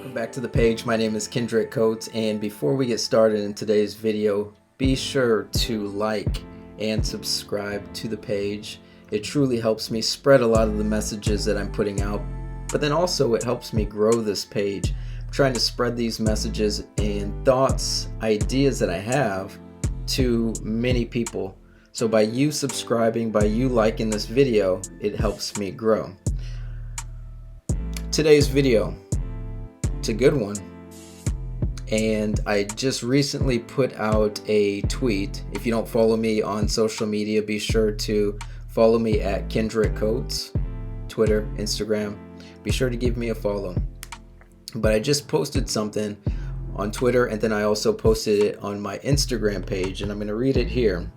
Welcome back to the page. My name is Kendrick Coates, and before we get started in today's video, be sure to like and subscribe to the page. It truly helps me spread a lot of the messages that I'm putting out, but then also it helps me grow this page. I'm trying to spread these messages and thoughts, ideas that I have to many people. So by you subscribing, by you liking this video, it helps me grow. Today's video, it's a good one, and I just recently put out a tweet. If you don't follow me on social media, be sure to follow me at Kendrick Coates, Twitter, Instagram. Be sure to give me a follow. But I just posted something on Twitter, and then I also posted it on my Instagram page, and I'm going to read it here.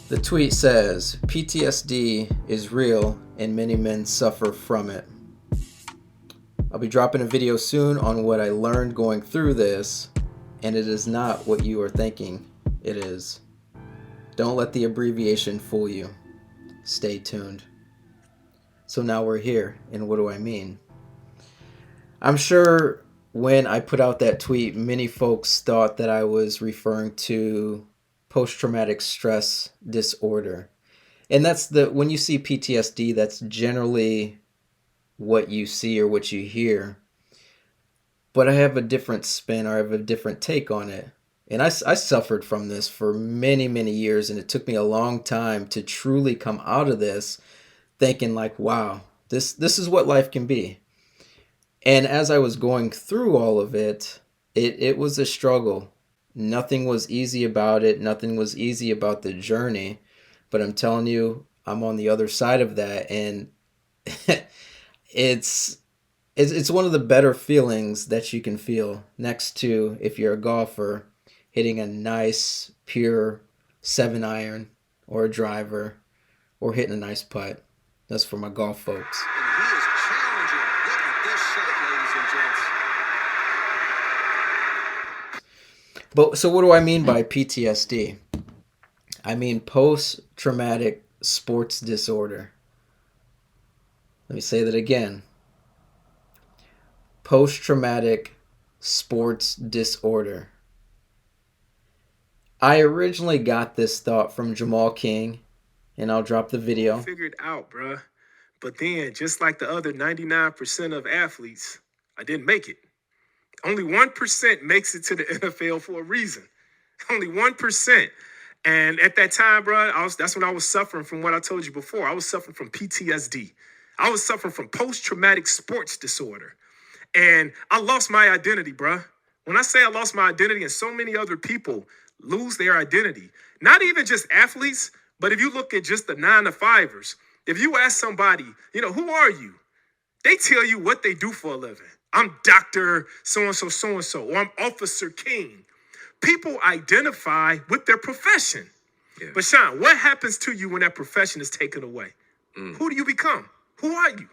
The tweet says, PTSD is real and many men suffer from it. I'll be dropping a video soon on what I learned going through this, and it is not what you are thinking it is. Don't let the abbreviation fool you. Stay tuned. So now we're here, and what do I mean? I'm sure when I put out that tweet, many folks thought that I was referring to post-traumatic stress disorder. And when you see PTSD, that's generally what you see or what you hear. But I have a different spin, or I have a different take on it. And I suffered from this for many, many years, and it took me a long time to truly come out of this thinking like, wow, this is what life can be. And as I was going through all of it, it was a struggle. Nothing was easy about it. Nothing was easy about the journey. But I'm telling you, I'm on the other side of that, and it's one of the better feelings that you can feel, next to, if you're a golfer, hitting a nice, pure 7-iron or a driver, or hitting a nice putt. That's for my golf folks. And he is challenging. Look at this shot, ladies and gents. But so what do I mean by PTSD? I mean post-traumatic sports disorder. Let me say that again. Post-traumatic sports disorder. I originally got this thought from Jamal King, and I'll drop the video. Figured out, bruh. But then, just like the other 99% of athletes, I didn't make it. Only 1% makes it to the NFL for a reason. Only 1%. And at that time, bruh, that's when I was suffering from what I told you before. I was suffering from PTSD. I was suffering from post-traumatic sports disorder. And I lost my identity, bruh. When I say I lost my identity, and so many other people lose their identity, not even just athletes, but if you look at just the 9-to-5ers, if you ask somebody, who are you? They tell you what they do for a living. I'm Dr. So-and-so, so-and-so, or I'm Officer King. People identify with their profession. Yeah. But Shawn, what happens to you when that profession is taken away? Who do you become? Who are you?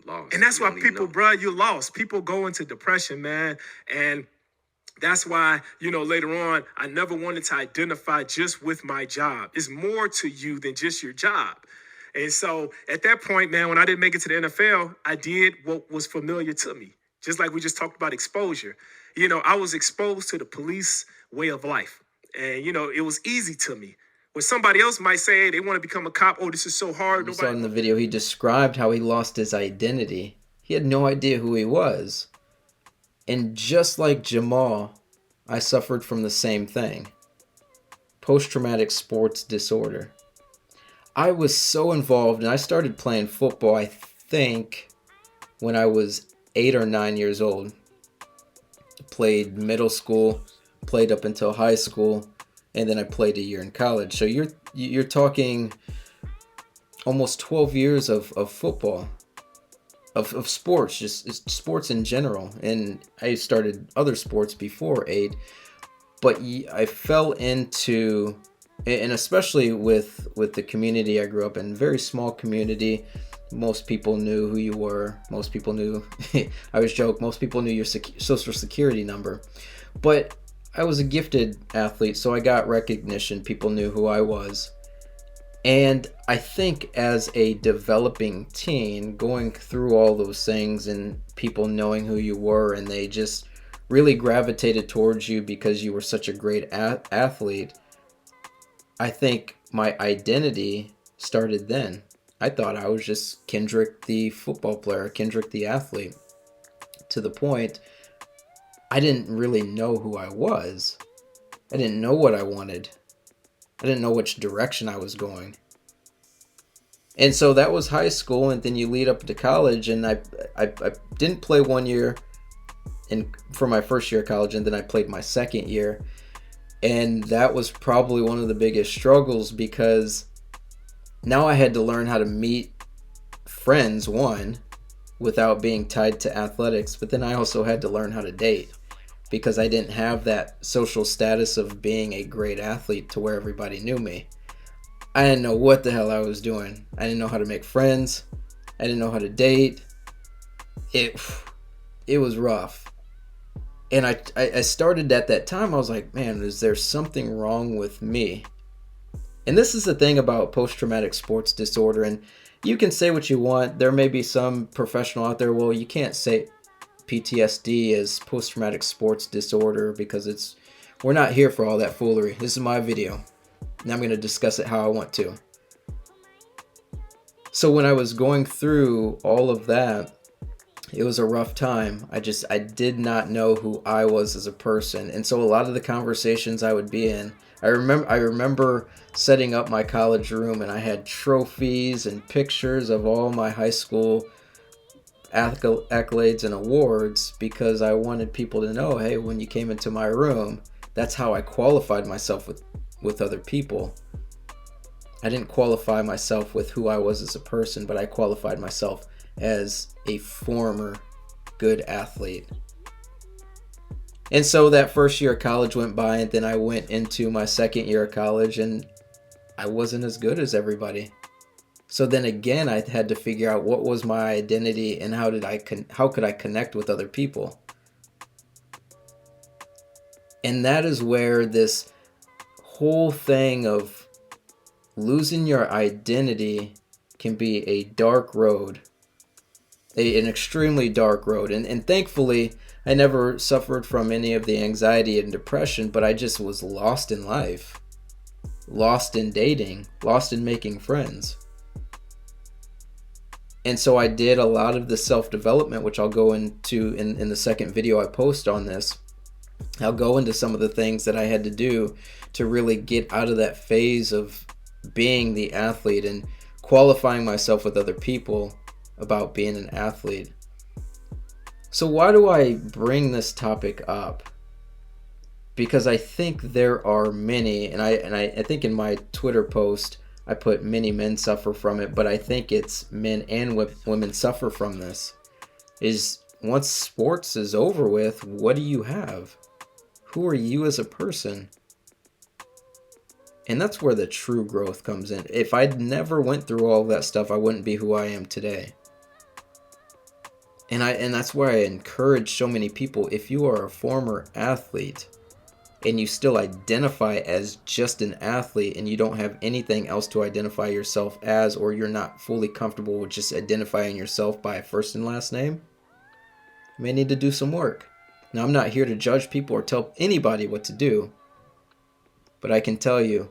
Lost. And that's why people, you're lost. People go into depression, man. And that's why, later on, I never wanted to identify just with my job. It's more to you than just your job. And so at that point, man, when I didn't make it to the NFL, I did what was familiar to me. Just like we just talked about exposure. I was exposed to the police way of life. And, it was easy to me. When somebody else might say they want to become a cop, oh, this is so hard. You saw in the video, he described how he lost his identity. He had no idea who he was. And just like Jamal, I suffered from the same thing. Post-traumatic sports disorder. I was so involved, and I started playing football, I think, when I was 8 or 9 years old. Played middle school, played up until high school, and then I played a year in college. So you're talking almost 12 years of football, of sports, just sports in general. And I started other sports before 8, but I fell into, and especially with the community I grew up in, very small community. Most people knew who you were. Most people knew, I always joke, most people knew your social security number. But I was a gifted athlete, so I got recognition. People knew who I was. And I think as a developing teen, going through all those things and people knowing who you were, and they just really gravitated towards you because you were such a great athlete, I think my identity started then. I thought I was just Kendrick the football player, Kendrick the athlete, to the point I didn't really know who I was. I didn't know what I wanted. I didn't know which direction I was going. And so that was high school, and then you lead up to college, and I didn't play 1 year for my first year of college, and then I played my second year. And that was probably one of the biggest struggles, because now I had to learn how to meet friends, one, without being tied to athletics, but then I also had to learn how to date, because I didn't have that social status of being a great athlete to where everybody knew me. I didn't know what the hell I was doing. I didn't know how to make friends. I didn't know how to date. It was rough. And I started at that time, I was like, man, is there something wrong with me? And this is the thing about post-traumatic sports disorder, and you can say what you want. There may be some professional out there, well, you can't say PTSD is post-traumatic sports disorder, because we're not here for all that foolery. This is my video, and I'm going to discuss it how I want to. So when I was going through all of that, it was a rough time. I did not know who I was as a person. And so a lot of the conversations I would be in, I remember setting up my college room, and I had trophies and pictures of all my high school accolades and awards, because I wanted people to know, hey, when you came into my room, that's how I qualified myself with other people. I didn't qualify myself with who I was as a person, but I qualified myself as a former good athlete. And so that first year of college went by, and then I went into my second year of college, and I wasn't as good as everybody. So then again, I had to figure out what was my identity, and how could I connect with other people. And that is where this whole thing of losing your identity can be a dark road, an extremely dark road. And thankfully, I never suffered from any of the anxiety and depression, but I just was lost in life, lost in dating, lost in making friends. And so I did a lot of the self-development, which I'll go into in the second video I post on this. I'll go into some of the things that I had to do to really get out of that phase of being the athlete and qualifying myself with other people about being an athlete. So why do I bring this topic up? Because I think there are many, and I think in my Twitter post I put many men suffer from it, but I think it's men and women suffer from this. Is once sports is over with, what do you have? Who are you as a person? And that's where the true growth comes in. If I'd never went through all that stuff, I wouldn't be who I am today. And that's where I encourage so many people, if you are a former athlete and you still identify as just an athlete and you don't have anything else to identify yourself as, or you're not fully comfortable with just identifying yourself by a first and last name, you may need to do some work. Now, I'm not here to judge people or tell anybody what to do, but I can tell you,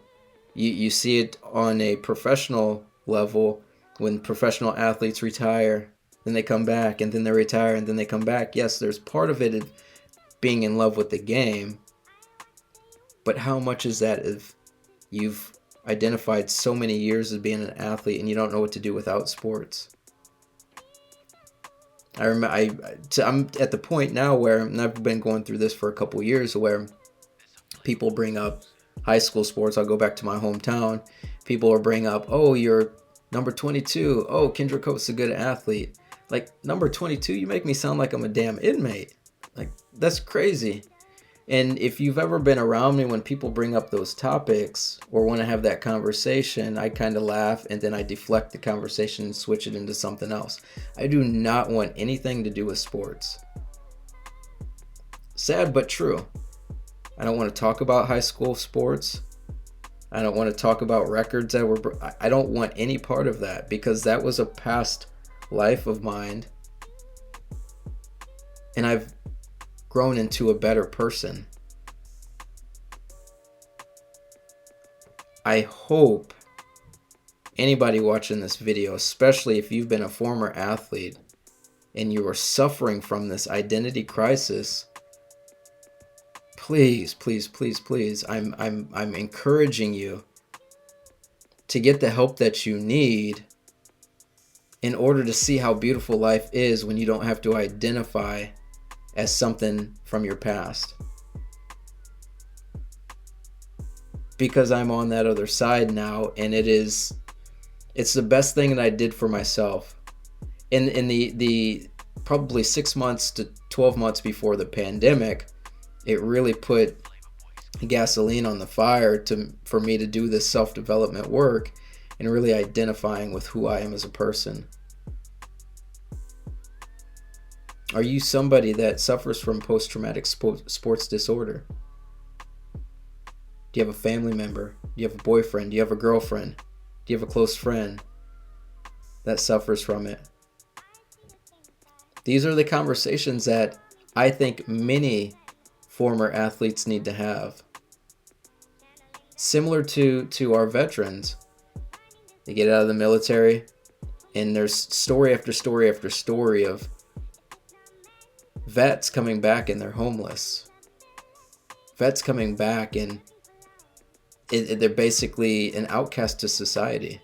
you see it on a professional level when professional athletes retire, then they come back, and then they retire, and then they come back. Yes, there's part of it of being in love with the game, but how much is that if you've identified so many years as being an athlete and you don't know what to do without sports? I'm at the point now where I've been going through this for a couple years, where people bring up high school sports. I'll go back to my hometown. People will bring up, oh, you're number 22. Oh, Kendrick Coates is a good athlete. Like, number 22, you make me sound like I'm a damn inmate. Like, that's crazy. And if you've ever been around me when people bring up those topics or want to have that conversation, I kind of laugh, and then I deflect the conversation and switch it into something else. I do not want anything to do with sports. Sad but true. I don't want to talk about high school sports. I don't want to talk about records that were. I don't want any part of that, because that was a past life of mine, and I've grown into a better person. I hope anybody watching this video, especially if you've been a former athlete and you are suffering from this identity crisis, please, please, please, please, I'm encouraging you to get the help that you need in order to see how beautiful life is when you don't have to identify as something from your past. Because I'm on that other side now, and it's the best thing that I did for myself. In the probably 6 months to 12 months before the pandemic, it really put gasoline on the fire for me to do this self-development work and really identifying with who I am as a person. Are you somebody that suffers from post-traumatic sports disorder? Do you have a family member? Do you have a boyfriend? Do you have a girlfriend? Do you have a close friend that suffers from it? These are the conversations that I think many former athletes need to have. Similar to our veterans. They get out of the military, and there's story after story after story of vets coming back and they're homeless. Vets coming back and they're basically an outcast to society.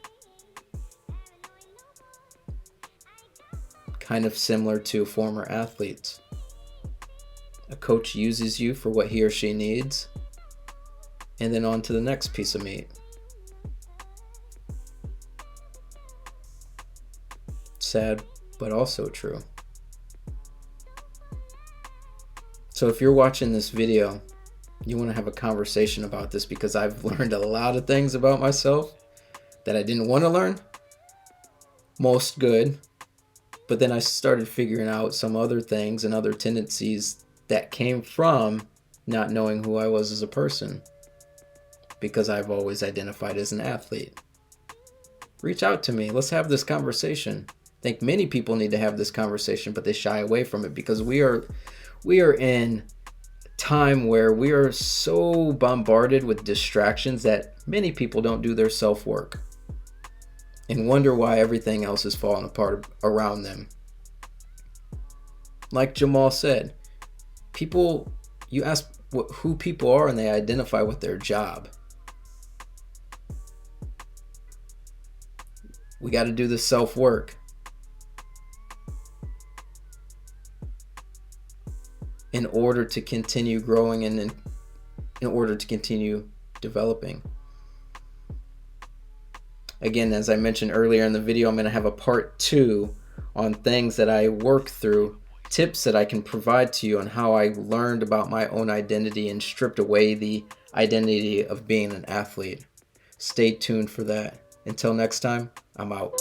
Kind of similar to former athletes. A coach uses you for what he or she needs, and then on to the next piece of meat. Sad, but also true. So if you're watching this video, you want to have a conversation about this, because I've learned a lot of things about myself that I didn't want to learn. Most good. But then I started figuring out some other things and other tendencies that came from not knowing who I was as a person, because I've always identified as an athlete. Reach out to me. Let's have this conversation. I think many people need to have this conversation, but they shy away from it because we are in time where we are so bombarded with distractions that many people don't do their self-work and wonder why everything else is falling apart around them. Like Jamal said, you ask who people are and they identify with their job. We got to do the self-work in order to continue growing and in order to continue developing. Again, as I mentioned earlier in the video, I'm going to have a part 2 on things that I work through, tips that I can provide to you on how I learned about my own identity and stripped away the identity of being an athlete. Stay tuned for that. Until next time, I'm out.